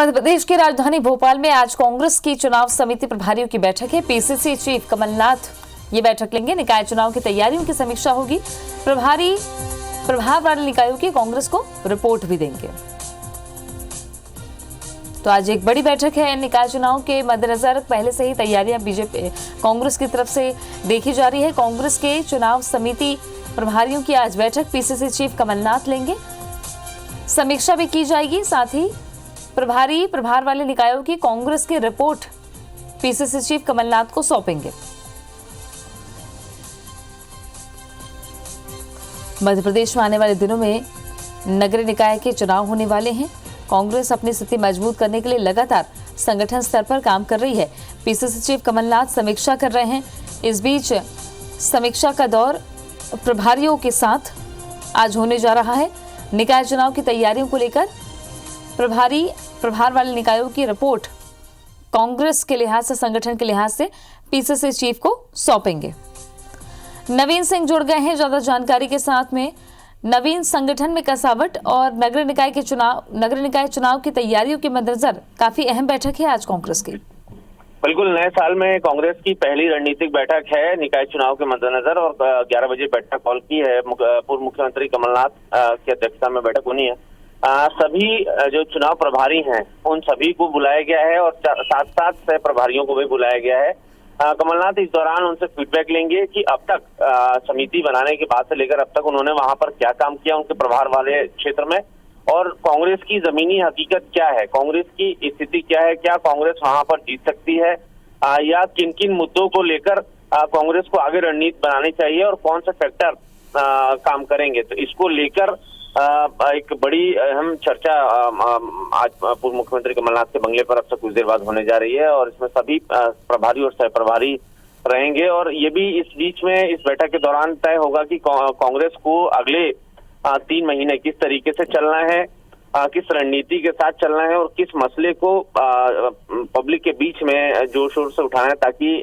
मध्य प्रदेश की राजधानी भोपाल में आज कांग्रेस की चुनाव समिति प्रभारियों की बैठक है। पीसीसी चीफ कमलनाथ ये बैठक लेंगे। निकाय चुनाव की तैयारियों की समीक्षा होगी। प्रभारी प्रभाव वाले निकायों की कांग्रेस को रिपोर्ट भी देंगे। तो आज एक बड़ी बैठक है। निकाय चुनाव के मद्देनजर पहले से ही तैयारियां बीजेपी कांग्रेस की तरफ से देखी जा रही है। कांग्रेस के चुनाव समिति प्रभारियों की आज बैठक पीसीसी चीफ कमलनाथ लेंगे। समीक्षा भी की जाएगी। साथ ही प्रभारी प्रभार वाले निकायों की कांग्रेस की रिपोर्ट पीसीसी चीफ कमलनाथ को सौंपेंगे। मध्य प्रदेश में आने वाले दिनों में नगरीय निकाय के चुनाव होने वाले हैं। कांग्रेस अपनी स्थिति मजबूत करने के लिए लगातार संगठन स्तर पर काम कर रही है। पीसीसी चीफ कमलनाथ समीक्षा कर रहे हैं। इस बीच समीक्षा का दौर प्रभारियों के साथ आज होने जा रहा है। निकाय चुनाव की तैयारियों को लेकर प्रभारी प्रभार वाले निकायों की रिपोर्ट कांग्रेस के लिहाज से, संगठन के लिहाज से पीसीसी चीफ को सौंपेंगे। नवीन सिंह जुड़ गए हैं ज्यादा जानकारी के साथ में। नवीन, संगठन में कसावट और नगरीय निकाय चुनाव की तैयारियों के मद्देनजर काफी अहम बैठक है आज कांग्रेस की। बिल्कुल, नए साल में कांग्रेस की पहली रणनीतिक बैठक है निकाय चुनाव के मद्देनजर और 11 बजे बैठक कॉल की है। पूर्व मुख्यमंत्री कमलनाथ की अध्यक्षता में बैठक होनी है। सभी जो चुनाव प्रभारी हैं उन सभी को बुलाया गया है और साथ साथ सह प्रभारियों को भी बुलाया गया है। कमलनाथ इस दौरान उनसे फीडबैक लेंगे कि अब तक समिति बनाने के बाद से लेकर अब तक उन्होंने वहां पर क्या काम किया उनके प्रभार वाले क्षेत्र में, और कांग्रेस की जमीनी हकीकत क्या है, कांग्रेस की स्थिति क्या है, क्या कांग्रेस वहां पर जीत सकती है या किन किन मुद्दों को लेकर कांग्रेस को आगे रणनीति बनानी चाहिए और कौन से फैक्टर काम करेंगे। तो इसको लेकर एक बड़ी अहम चर्चा आज पूर्व मुख्यमंत्री कमलनाथ के बंगले पर अब से कुछ देर बाद होने जा रही है और इसमें सभी प्रभारी और सह प्रभारी रहेंगे। और ये भी इस बीच में इस बैठक के दौरान तय होगा कि कांग्रेस को अगले 3 महीने किस तरीके से चलना है, किस रणनीति के साथ चलना है और किस मसले को पब्लिक के बीच में जोर शोर से उठाना है ताकि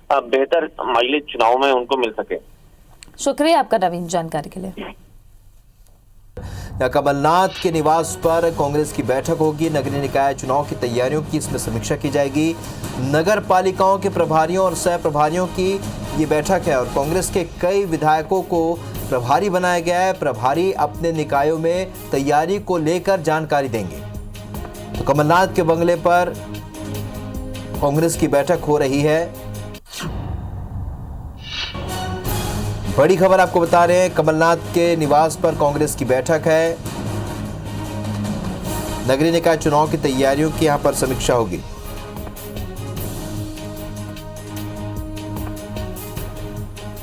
बेहतर माइलेज चुनाव में उनको मिल सके। शुक्रिया आपका नवीन, जानकारी के लिए। कमलनाथ के निवास पर कांग्रेस की बैठक होगी। नगरीय निकाय चुनाव की तैयारियों की इसमें समीक्षा की जाएगी। नगर पालिकाओं के प्रभारियों और सह प्रभारियों की ये बैठक है और कांग्रेस के कई विधायकों को प्रभारी बनाया गया है। प्रभारी अपने निकायों में तैयारी को लेकर जानकारी देंगे। तो कमलनाथ के बंगले पर कांग्रेस की बैठक हो रही है। बड़ी खबर आपको बता रहे हैं, कमलनाथ के निवास पर कांग्रेस की बैठक है। नगरीय निकाय चुनाव की तैयारियों की यहां पर समीक्षा होगी।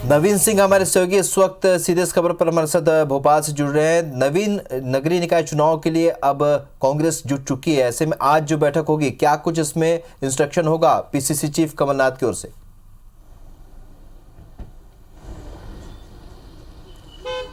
नवीन सिंह हमारे सहयोगी इस वक्त सीधे इस खबर पर हमारे साथ भोपाल से जुड़ रहे हैं। नवीन, नगरीय निकाय चुनाव के लिए अब कांग्रेस जुट चुकी है, ऐसे में आज जो बैठक होगी क्या कुछ इसमें इंस्ट्रक्शन होगा पीसीसी चीफ कमलनाथ की ओर से?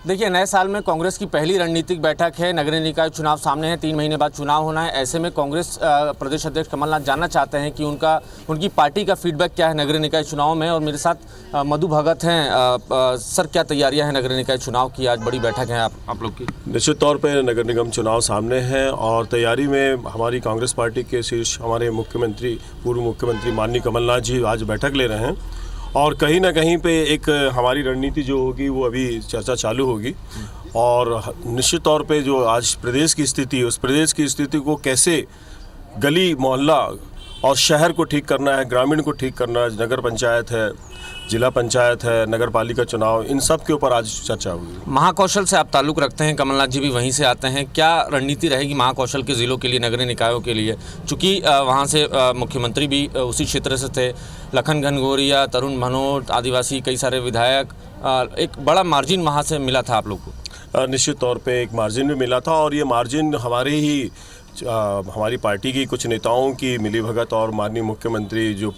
देखिए, नए साल में कांग्रेस की पहली रणनीतिक बैठक है। नगरीय निकाय चुनाव सामने है, 3 महीने बाद चुनाव होना है। ऐसे में कांग्रेस प्रदेश अध्यक्ष कमलनाथ जानना चाहते हैं कि उनकी पार्टी का फीडबैक क्या है नगरीय निकाय चुनाव में। और मेरे साथ मधु भगत हैं। सर, क्या तैयारियां हैं नगरीय निकाय चुनाव की? आज बड़ी बैठक है आप लोग की। निश्चित तौर पर नगर निगम चुनाव सामने है और तैयारी में हमारी कांग्रेस पार्टी के शीर्ष हमारे मुख्यमंत्री, पूर्व मुख्यमंत्री माननीय कमलनाथ जी आज बैठक ले रहे हैं और कहीं ना कहीं पे एक हमारी रणनीति जो होगी वो अभी चर्चा चालू होगी। और निश्चित तौर पे जो आज प्रदेश की स्थिति, उस प्रदेश की स्थिति को कैसे गली मोहल्ला और शहर को ठीक करना है, ग्रामीण को ठीक करना है, नगर पंचायत है, जिला पंचायत है, नगर पालिका चुनाव, इन सब के ऊपर आज चर्चा होगी। महाकौशल से आप ताल्लुक़ रखते हैं, कमलनाथ जी भी वहीं से आते हैं। क्या रणनीति रहेगी महाकौशल के ज़िलों के लिए, नगरीय निकायों के लिए? चूँकि वहाँ से मुख्यमंत्री भी उसी क्षेत्र से थे, लखन घनघोरिया, तरुण भनोट, आदिवासी कई सारे विधायक, एक बड़ा मार्जिन वहाँ से मिला था आप लोग को। निश्चित तौर पे एक मार्जिन भी मिला था और ये मार्जिन हमारी पार्टी की कुछ नेताओं की मिलीभगत और माननीय मुख्यमंत्री जो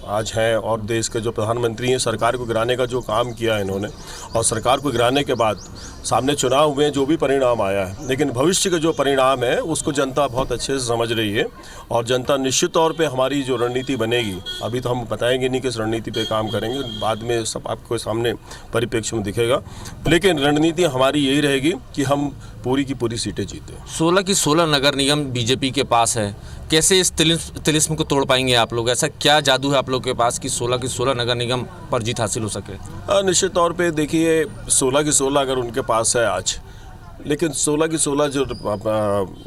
आज हैं और देश के जो प्रधानमंत्री हैं, सरकार को गिराने का जो काम किया है इन्होंने, और सरकार को गिराने के बाद सामने चुनाव हुए जो भी परिणाम आया है, लेकिन भविष्य का जो परिणाम है उसको जनता बहुत अच्छे से समझ रही है और जनता निश्चित तौर पे हमारी जो रणनीति बनेगी, अभी तो हम बताएंगे नहीं किस रणनीति पे काम करेंगे, बाद में सब आपको सामने परिप्रेक्ष्य में दिखेगा, लेकिन रणनीति हमारी यही रहेगी कि हम पूरी की पूरी सीटें जीते। 16 की 16 नगर निगम बीजेपी के पास है, कैसे इस तिलिस्म को तोड़ पाएंगे आप लोग? ऐसा क्या जादू है आप लोग के पास कि 16 की 16 नगर निगम पर जीत हासिल हो सके? निश्चित तौर पे देखिए 16 की 16 अगर उनके पास है आज, लेकिन 16 की 16 जो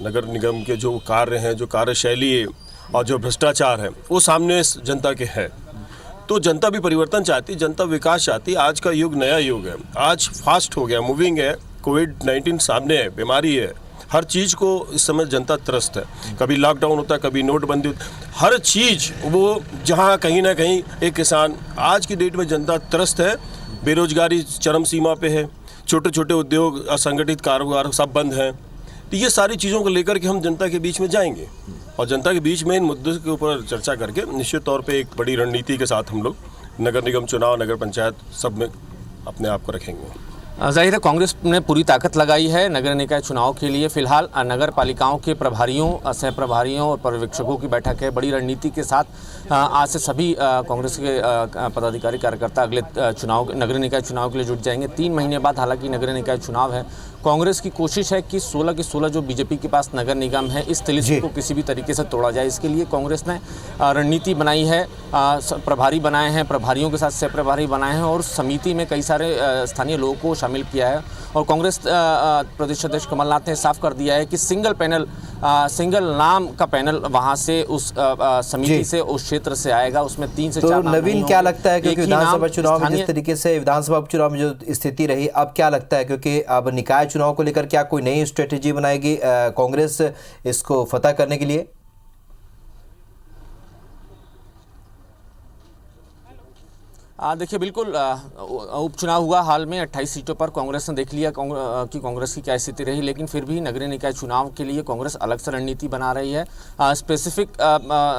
नगर निगम के जो कार्य हैं, जो कार्यशैली है और जो भ्रष्टाचार है वो सामने जनता के है। तो जनता भी परिवर्तन चाहती, जनता विकास चाहती। आज का युग नया युग है, आज फास्ट हो गया, मूविंग है, कोविड-19 सामने है, बीमारी है, हर चीज़ को इस समय जनता त्रस्त है। कभी लॉकडाउन होता है, कभी नोटबंदी होती, हर चीज़ वो जहाँ कहीं ना कहीं एक किसान, आज की डेट में जनता त्रस्त है। बेरोजगारी चरम सीमा पे है, छोटे छोटे उद्योग, असंगठित कारोबार सब बंद हैं। तो ये सारी चीज़ों को लेकर के हम जनता के बीच में जाएंगे और जनता के बीच में इन मुद्दों के ऊपर चर्चा करके निश्चित तौर पे एक बड़ी रणनीति के साथ हम लोग नगर निगम चुनाव, नगर पंचायत सब में अपने आप को रखेंगे। जाहिर है कांग्रेस ने पूरी ताकत लगाई है नगर निकाय चुनाव के लिए। फिलहाल नगर पालिकाओं के प्रभारियों, सह प्रभारियों और पर्यवेक्षकों की बैठक है। बड़ी रणनीति के साथ आज से सभी कांग्रेस के पदाधिकारी कार्यकर्ता अगले चुनाव, नगर निकाय चुनाव के लिए जुट जाएंगे। 3 महीने बाद हालांकि नगर निकाय चुनाव है। कांग्रेस की कोशिश है कि 16 की 16 जो बीजेपी के पास नगर निगम है, इस तिलिस्म को किसी भी तरीके से तोड़ा जाए। इसके लिए कांग्रेस ने रणनीति बनाई है, प्रभारी बनाए हैं, प्रभारियों के साथ सह प्रभारी बनाए हैं और समिति में कई सारे स्थानीय लोगों को शामिल किया है। और कांग्रेस प्रदेश अध्यक्ष कमलनाथ ने साफ कर दिया है कि सिंगल नाम का पैनल वहां से उस समिति से, उस क्षेत्र से आएगा। उसमें 3 से 4 नाम। नवीन, क्या लगता है क्योंकि विधानसभा चुनाव में जिस तरीके से विधानसभा चुनाव में जो स्थिति रही, अब क्या लगता है क्योंकि अब निकाय चुनाव को लेकर क्या कोई नई स्ट्रेटेजी बनाएगी कांग्रेस इसको फतह करने के लिए? देखिए बिल्कुल, उपचुनाव हुआ हाल में 28 सीटों पर। कांग्रेस ने देख लिया कि कांग्रेस की क्या स्थिति रही, लेकिन फिर भी नगरीय निकाय चुनाव के लिए कांग्रेस अलग से रणनीति बना रही है। स्पेसिफिक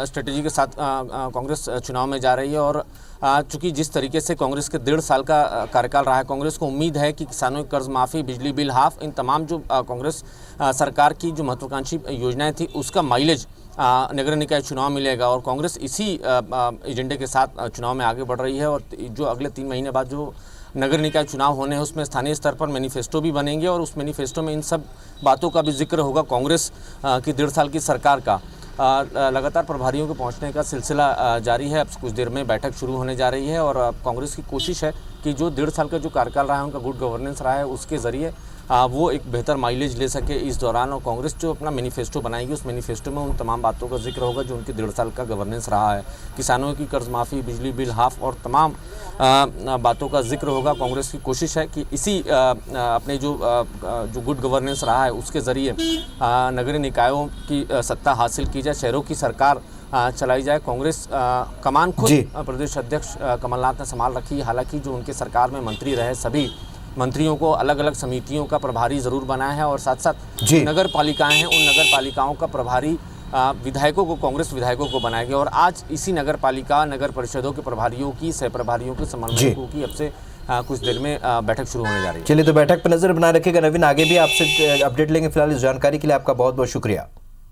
स्ट्रेटेजी के साथ कांग्रेस चुनाव में जा रही है। और चूंकि जिस तरीके से कांग्रेस के 1.5 साल का कार्यकाल रहा है, कांग्रेस को उम्मीद है कि किसानों की कर्ज माफ़ी, बिजली बिल हाफ, इन तमाम जो कांग्रेस सरकार की जो महत्वाकांक्षी योजनाएं थी उसका माइलेज नगर निकाय चुनाव मिलेगा। और कांग्रेस इसी एजेंडे के साथ चुनाव में आगे बढ़ रही है। और जो अगले 3 महीने बाद जो नगर निकाय चुनाव होने हैं उसमें स्थानीय स्तर पर मैनिफेस्टो भी बनेंगे और उस मैनिफेस्टो में इन सब बातों का भी जिक्र होगा। कांग्रेस की 1.5 साल की सरकार का लगातार प्रभारियों के पहुंचने का सिलसिला जारी है। अब कुछ देर में बैठक शुरू होने जा रही है और कांग्रेस की कोशिश है कि जो 1.5 साल का जो कार्यकाल रहा है, उनका गुड गवर्नेंस रहा है, उसके ज़रिए वो एक बेहतर माइलेज ले सके इस दौरान। और कांग्रेस जो अपना मैनिफेस्टो बनाएगी, उस मैनिफेस्टो में उन तमाम बातों का जिक्र होगा जो उनके 1.5 साल का गवर्नेंस रहा है। किसानों की कर्ज माफ़ी, बिजली बिल हाफ और तमाम बातों का जिक्र होगा। कांग्रेस की कोशिश है कि इसी अपने जो गुड गवर्नेंस रहा है उसके ज़रिए नगरीय निकायों की सत्ता हासिल की जाए, शहरों की सरकार चलाई जाए। कांग्रेस कमान खुद प्रदेश अध्यक्ष कमलनाथ ने संभाल रखी है। हालांकि जो उनके सरकार में मंत्री रहे, सभी मंत्रियों को अलग अलग समितियों का प्रभारी ज़रूर बनाया है। और साथ साथ नगर पालिकाएँ हैं, उन नगर पालिकाओं का प्रभारी विधायकों को, कांग्रेस विधायकों को बनाया गया। और आज इसी नगर पालिका, नगर परिषदों के प्रभारियों की, सह प्रभारियों के समन्वयकों की अब से कुछ देर में बैठक शुरू होने जा रही है। चलिए, तो बैठक पर नजर बनाए रखिएगा नवीन, आगे भी आपसे अपडेट लेंगे। फिलहाल इस जानकारी के लिए आपका बहुत बहुत शुक्रिया।